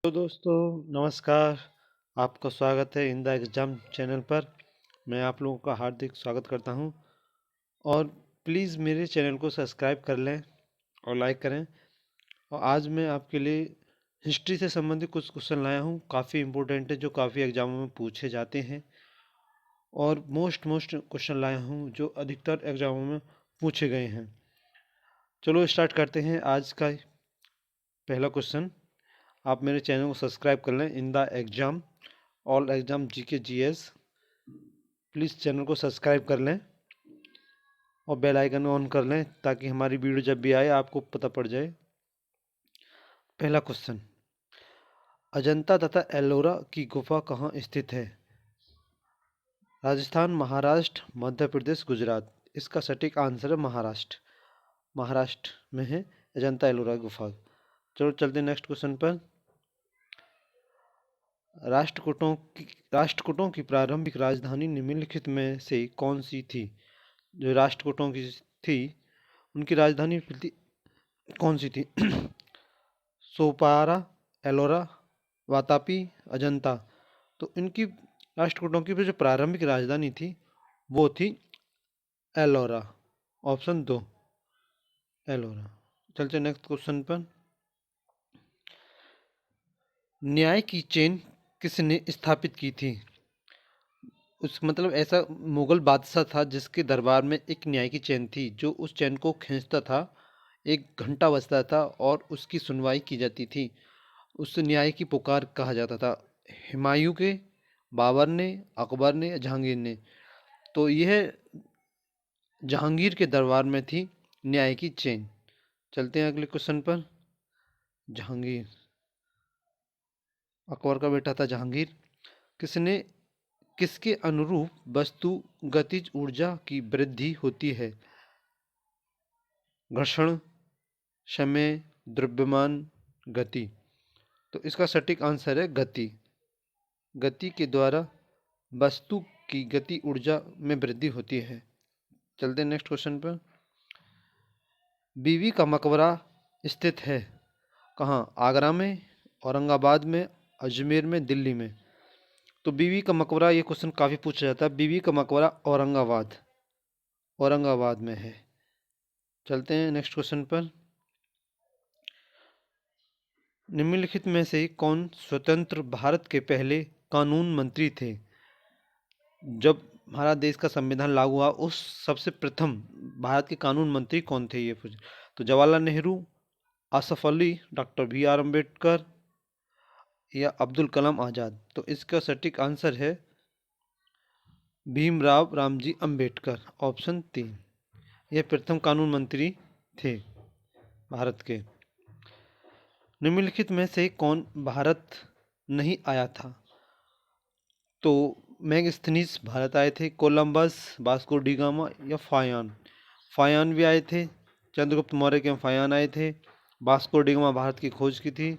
तो दोस्तों नमस्कार। आपका स्वागत है इन द एग्ज़ाम चैनल पर। मैं आप लोगों का हार्दिक स्वागत करता हूं और प्लीज़ मेरे चैनल को सब्सक्राइब कर लें और लाइक करें। और आज मैं आपके लिए हिस्ट्री से संबंधित कुछ क्वेश्चन लाया हूं, काफ़ी इम्पोर्टेंट है, जो काफ़ी एग्ज़ामों में पूछे जाते हैं। और मोस्ट क्वेश्चन लाया हूं जो अधिकतर एग्ज़ामों में पूछे गए हैं। चलो स्टार्ट करते हैं आज का पहला क्वेश्चन। आप मेरे चैनल को सब्सक्राइब कर लें in the exam, all exam GK GS. Please channel को सब्सक्राइब कर लें और बेल आइकन ऑन कर लें ताकि हमारी वीडियो जब भी आए आपको पता पड़ जाए। पहला क्वेश्चन, अजंता तथा एलोरा की गुफा कहाँ स्थित है? राजस्थान, महाराष्ट्र, मध्य प्रदेश, गुजरात। इसका सटीक आंसर है महाराष्ट्र। महाराष्ट्र में है अजंता एलोरा गुफा। चलो चलते हैं नेक्स्ट क्वेश्चन पर। राष्ट्रकूटों की प्रारंभिक राजधानी निम्नलिखित में से कौन सी थी? जो राष्ट्रकूटों की थी उनकी राजधानी कौन सी थी? सोपारा, एलोरा, वातापी, अजंता। तो इनकी राष्ट्रकूटों की जो प्रारंभिक राजधानी थी वो थी एलोरा। ऑप्शन 2 एलोरा। चलते नेक्स्ट क्वेश्चन पर। न्याय की चेन किसने स्थापित की थी? उस मतलब ऐसा मुगल बादशाह था जिसके दरबार में एक न्याय की चेन थी, जो उस चेन को खींचता था, एक घंटा बजता था और उसकी सुनवाई की जाती थी। उस न्याय की पुकार कहा जाता था। हुमायूं के, बाबर ने, अकबर ने, जहांगीर ने। तो यह जहांगीर के दरबार में थी न्याय की चेन। चलते हैं अगले क्वेश्चन पर। जहांगीर, अकबर का बेटा था जहांगीर। किसने किसके अनुरूप वस्तु गतिज ऊर्जा की वृद्धि होती है? घर्षण, समय, द्रव्यमान, गति। तो इसका सटीक आंसर है गति। गति के द्वारा वस्तु की गति ऊर्जा में वृद्धि होती है। चलते हैं नेक्स्ट क्वेश्चन पर। बीवी का मकबरा स्थित है कहाँ? आगरा में, औरंगाबाद में, अजमेर में, दिल्ली में। तो बीवी का मकबरा, ये क्वेश्चन काफ़ी पूछा जाता है। बीवी का मकबरा औरंगाबाद में है। चलते हैं नेक्स्ट क्वेश्चन पर। निम्नलिखित में से कौन स्वतंत्र भारत के पहले कानून मंत्री थे? जब हमारा देश का संविधान लागू हुआ उस सबसे प्रथम भारत के कानून मंत्री कौन थे, ये पूछ। तो Jawaharlal Nehru, Asaf Ali, doctor B R Ambedkar या अब्दुल कलाम आज़ाद। तो इसका सटीक आंसर है भीमराव रामजी अम्बेडकर। ऑप्शन 3। यह प्रथम कानून मंत्री थे भारत के। निम्नलिखित में से कौन भारत नहीं आया था? तो मैगस्थनीज भारत आए थे, कोलंबस, वास्को डी गामा या फायान। फायान भी आए थे, चंद्रगुप्त मौर्य के फायान आए थे। वास्को डी गामा भारत की खोज की थी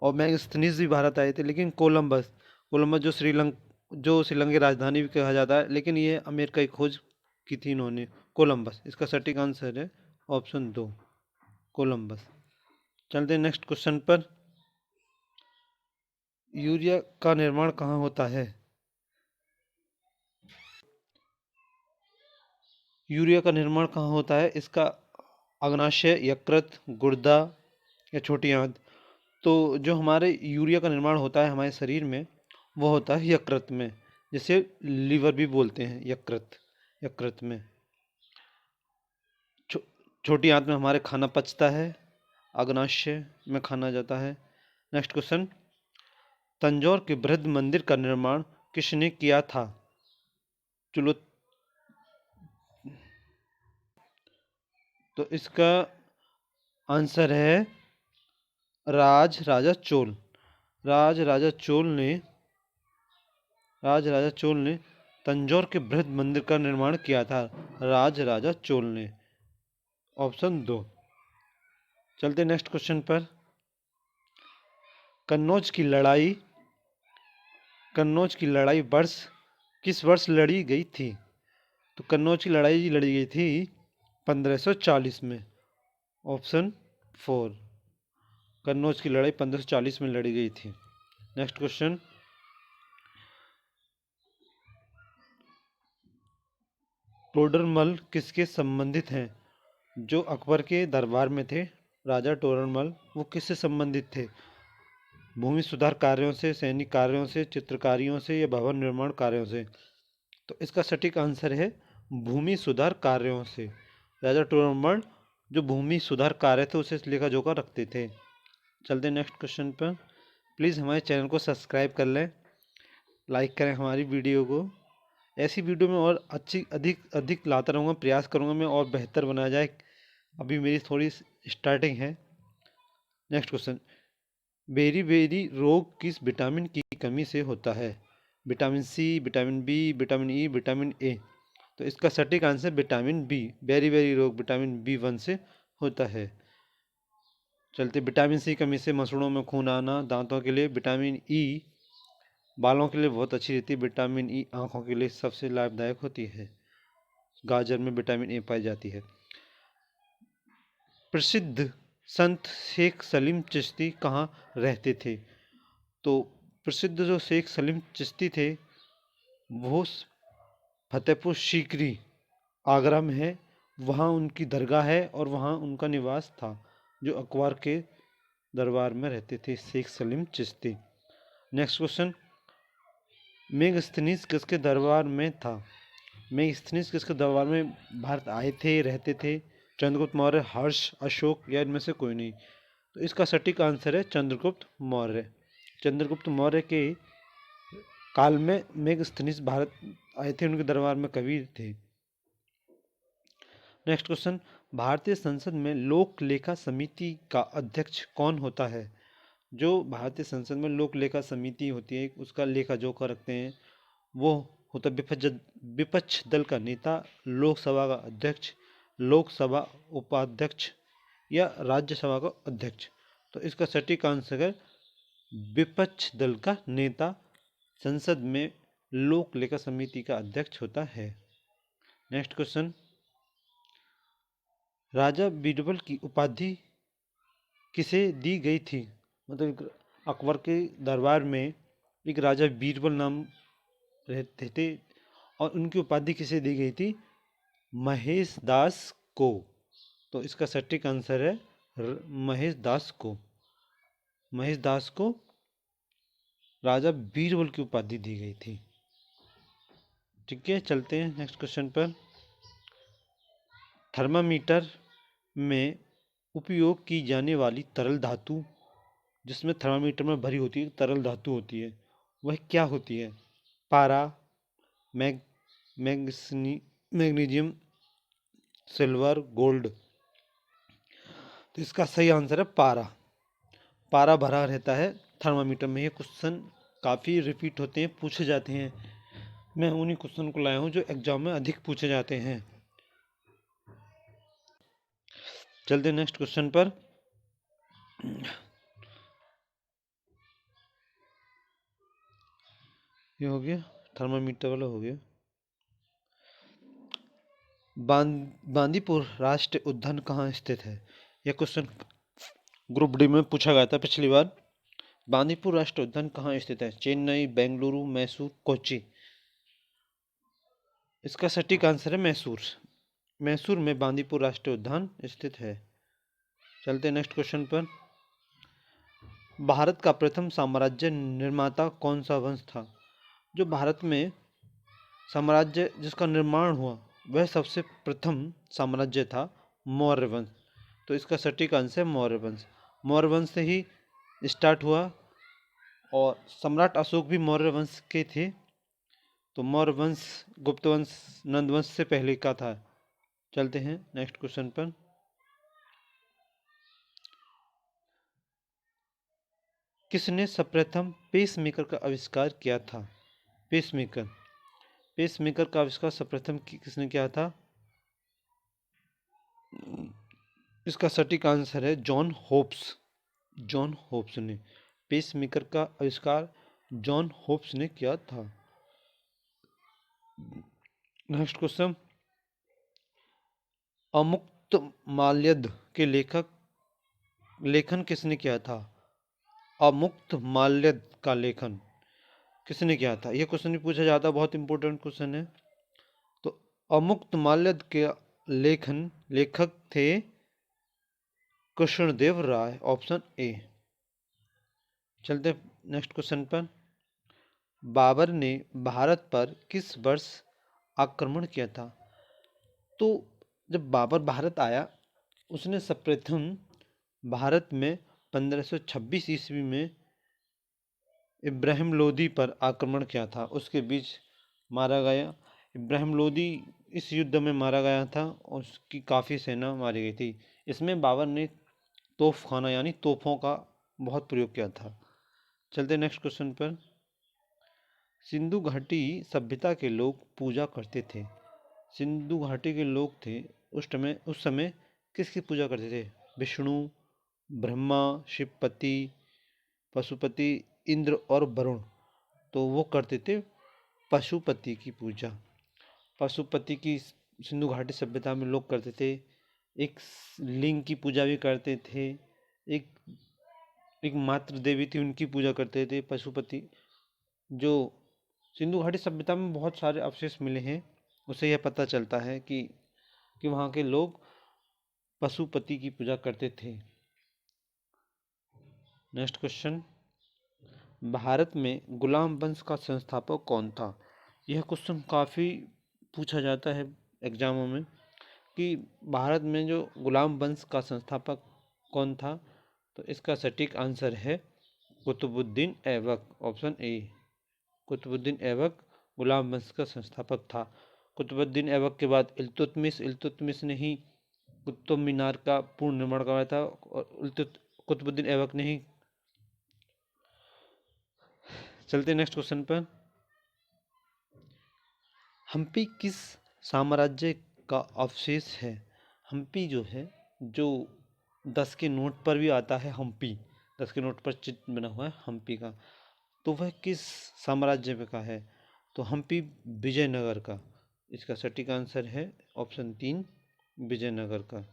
और मैगस्थनीज भी भारत आए थे। लेकिन कोलंबस जो श्रीलंका की राजधानी भी कहा जाता है, लेकिन ये अमेरिका की खोज की थी इन्होंने, कोलंबस। इसका सटीक आंसर है ऑप्शन 2 कोलंबस। चलते हैं नेक्स्ट क्वेश्चन पर। यूरिया का निर्माण कहाँ होता है? यूरिया का निर्माण कहाँ होता है? इसका अग्नाशय, यकृत, गुर्दा या छोटी आंत। तो जो हमारे यूरिया का निर्माण होता है हमारे शरीर में वो होता है यकृत में, जिसे लीवर भी बोलते हैं। यकृत में, छो, छोटी आंत में हमारे खाना पचता है, अग्नाशय में खाना जाता है। Next question. तंजौर के बृहद मंदिर का निर्माण किसने किया था? चलो, तो इसका आंसर है राज राजा चोल ने तंजौर के बृहद मंदिर का निर्माण किया था। राजा चोल ने। ऑप्शन 2। चलते नेक्स्ट क्वेश्चन पर। कन्नौज की लड़ाई किस वर्ष लड़ी गई थी? तो कन्नौज की लड़ाई लड़ी गई थी 1540 में। ऑप्शन 4। कन्नौज की लड़ाई 1540 में लड़ी गई थी। नेक्स्ट क्वेश्चन, टोडरमल किसके संबंधित हैं? जो अकबर के दरबार में थे राजा टोडरमल, वो किससे संबंधित थे? भूमि सुधार कार्यों से, सैनिक कार्यों से, चित्रकारियों से या भवन निर्माण कार्यों से? तो इसका सटीक आंसर है भूमि सुधार कार्यों से। राजा टोडरमल जो भूमि सुधार कार्य थे उसे लेखा जोखा रखते थे। चलते नेक्स्ट क्वेश्चन पर। प्लीज़ हमारे चैनल को सब्सक्राइब कर लें, लाइक करें हमारी वीडियो को। ऐसी वीडियो में और अच्छी अधिक अधिक लाता रहूँगा, प्रयास करूँगा मैं और बेहतर बनाया जाए। अभी मेरी थोड़ी स्टार्टिंग है। नेक्स्ट क्वेश्चन, बेरी बेरी रोग किस विटामिन की कमी से होता है? Vitamin C, vitamin B, vitamin E, vitamin A? तो इसका सटीक answer vitamin B. Beriberi रोग विटामिन B1 से होता है। चलते, विटामिन सी कमी से मसूड़ों में खून आना, दांतों के लिए विटामिन ई, बालों के लिए बहुत अच्छी रहती है विटामिन ई, आंखों के लिए सबसे लाभदायक होती है। गाजर में विटामिन ए पाई जाती है। प्रसिद्ध संत शेख सलीम चिश्ती कहाँ रहते थे? तो प्रसिद्ध जो शेख सलीम चिश्ती थे वो फतेहपुर सीकरी आगरा में है, वहाँ उनकी दरगाह है और वहाँ उनका निवास था। जो अकबर के दरबार में रहते थे Sheikh Salim Chishti. Next question, Megasthenes किसके दरबार में था? मेगस्थनीज किसके दरबार में भारत आए थे, रहते थे? चंद्रगुप्त मौर्य, हर्ष, अशोक या इनमें से कोई नहीं? तो इसका सटीक आंसर है चंद्रगुप्त मौर्य। चंद्रगुप्त मौर्य के काल में मेगस्थनीज भारत आए थे, उनके दरबार में कवि थे। नेक्स्ट क्वेश्चन, भारतीय संसद में लोक लेखा समिति का अध्यक्ष कौन होता है? जो भारतीय संसद में लोक लेखा समिति होती है उसका लेखा जोखा रखते हैं वो होता है विपक्ष दल का नेता, लोकसभा का अध्यक्ष, लोकसभा उपाध्यक्ष या राज्यसभा का अध्यक्ष? तो इसका सटीक आंसर है विपक्ष दल का नेता संसद में लोक लेखा समिति का अध्यक्ष होता है। नेक्स्ट क्वेश्चन, राजा बीरबल की उपाधि किसे दी गई थी? मतलब अकबर के दरबार में एक राजा बीरबल नाम रहते थे और उनकी उपाधि किसे दी गई थी? महेश दास को। तो इसका सटीक आंसर है महेश दास को। महेश दास को राजा बीरबल की उपाधि दी गई थी। ठीक है, चलते हैं नेक्स्ट क्वेश्चन पर। थर्मामीटर में उपयोग की जाने वाली तरल धातु, जिसमें थर्मामीटर में भरी होती है तरल धातु होती है, वह क्या होती है? पारा, मैग्नीशियम, सिल्वर, गोल्ड? तो इसका सही आंसर है पारा। पारा भरा रहता है थर्मामीटर में। ये क्वेश्चन काफ़ी रिपीट होते हैं, पूछे जाते हैं। मैं उन्हीं क्वेश्चन को लाया हूँ जो एग्जाम में अधिक पूछे जाते हैं। चलते नेक्स्ट क्वेश्चन पर। ये हो गया, थर्मामीटर वाला हो गया। बांदीपुर राष्ट्रीय उद्यान कहाँ स्थित है? यह क्वेश्चन ग्रुप डी में पूछा गया था पिछली बार। बांदीपुर राष्ट्रीय उद्यान कहाँ स्थित है? चेन्नई, बेंगलुरु, मैसूर, कोच्चि? इसका सटीक आंसर है मैसूर। मैसूर में बांदीपुर राष्ट्रीय उद्यान स्थित है। चलते नेक्स्ट क्वेश्चन पर। भारत का प्रथम साम्राज्य निर्माता कौन सा वंश था? जो भारत में साम्राज्य जिसका निर्माण हुआ वह सबसे प्रथम साम्राज्य था मौर्य वंश। तो इसका सटीक आंसर है मौर्य वंश। मौर्य वंश से ही स्टार्ट हुआ और सम्राट अशोक भी मौर्य वंश के थे। तो मौर्य वंश, गुप्त वंश, नंद वंश से पहले का था। चलते हैं नेक्स्ट क्वेश्चन पर। किसने सर्वप्रथम पेसमेकर का आविष्कार किया था? पेसमेकर, पेसमेकर का आविष्कार सर्वप्रथम किसने किया था? इसका सटीक आंसर है जॉन होप्स। जॉन होप्स ने पेसमेकर का आविष्कार जॉन होप्स ने किया था। नेक्स्ट क्वेश्चन, अमुक्तमाल्यद के लेखक लेखन किसने किया था? अमुक्त माल्यद का लेखन किसने किया था? ये क्वेश्चन भी पूछा जाता है, बहुत इंपॉर्टेंट क्वेश्चन है। तो अमुक्त माल्यद के लेखक थे कृष्णदेव राय, ऑप्शन ए। चलते नेक्स्ट क्वेश्चन पर। बाबर ने भारत पर किस वर्ष आक्रमण किया था? तो जब बाबर भारत आया, उसने सर्वप्रथम भारत में 1526 ईस्वी में इब्राहिम लोदी पर आक्रमण किया था। उसके बीच मारा गया। इब्राहिम लोदी इस युद्ध में मारा गया था और उसकी काफ़ी सेना मारी गई थी। इसमें बाबर ने तोपखाना यानी तोपों का बहुत प्रयोग किया था। चलते नेक्स्ट क्वेश्चन पर। सिंधु घाटी सभ्यता के लोग पूजा करते थे। सिंधु घाटी के लोग थे उस समय किसकी पूजा करते थे? विष्णु, ब्रह्मा, शिवपति, पशुपति, इंद्र और वरुण। तो वो करते थे पशुपति की पूजा। पशुपति की सिंधु घाटी सभ्यता में लोग करते थे। एक लिंग की पूजा भी करते थे। एक एक मातृ देवी थी, उनकी पूजा करते थे पशुपति। जो सिंधु घाटी सभ्यता में बहुत सारे अवशेष मिले हैं, उससे यह पता चलता है कि वहाँ के लोग पशुपति की पूजा करते थे। Next question. भारत में गुलाम वंश का संस्थापक कौन था? यह क्वेश्चन काफ़ी पूछा जाता है एग्जामों में कि भारत में जो गुलाम वंश का संस्थापक कौन था। तो इसका सटीक आंसर है कुतुबुद्दीन ऐबक, ऑप्शन ए। कुतुबुद्दीन ऐबक गुलाम वंश का संस्थापक था। कुतुबुद्दीन ऐबक के बाद इल्तुतमिश ने ही कुतुब मीनार का पूर्ण निर्माण करवाया था और कुतुबुद्दीन ऐबक ने ही। चलते नेक्स्ट क्वेश्चन पर। हम्पी किस साम्राज्य का अवशेष है? हम्पी जो है, जो 10 के नोट पर भी आता है, हम्पी 10 के नोट पर चित्र बना हुआ है हम्पी का, तो वह किस साम्राज्य में का है? तो हम्पी विजयनगर का। इसका सटीक आंसर है ऑप्शन 3, विजयनगर का।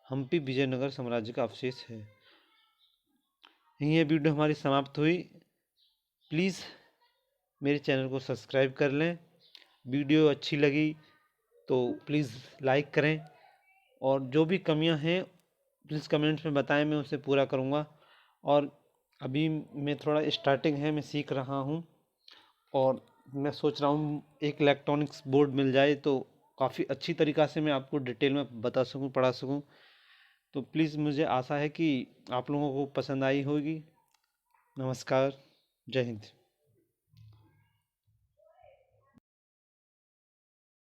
हम्पी विजयनगर साम्राज्य का अवशेष है। यही ये वीडियो हमारी समाप्त हुई। प्लीज़ मेरे चैनल को सब्सक्राइब कर लें। वीडियो अच्छी लगी तो प्लीज़ लाइक करें और जो भी कमियां हैं प्लीज़ कमेंट्स में बताएं, मैं उसे पूरा करूंगा। और अभी मैं थोड़ा स्टार्टिंग है, मैं सीख रहा हूं और मैं सोच रहा हूं एक इलेक्ट्रॉनिक्स बोर्ड मिल जाए तो काफ़ी अच्छी तरीक़ा से मैं आपको डिटेल में बता सकूं, पढ़ा सकूं। तो प्लीज़, मुझे आशा है कि आप लोगों को पसंद आई होगी। नमस्कार, जय हिंद।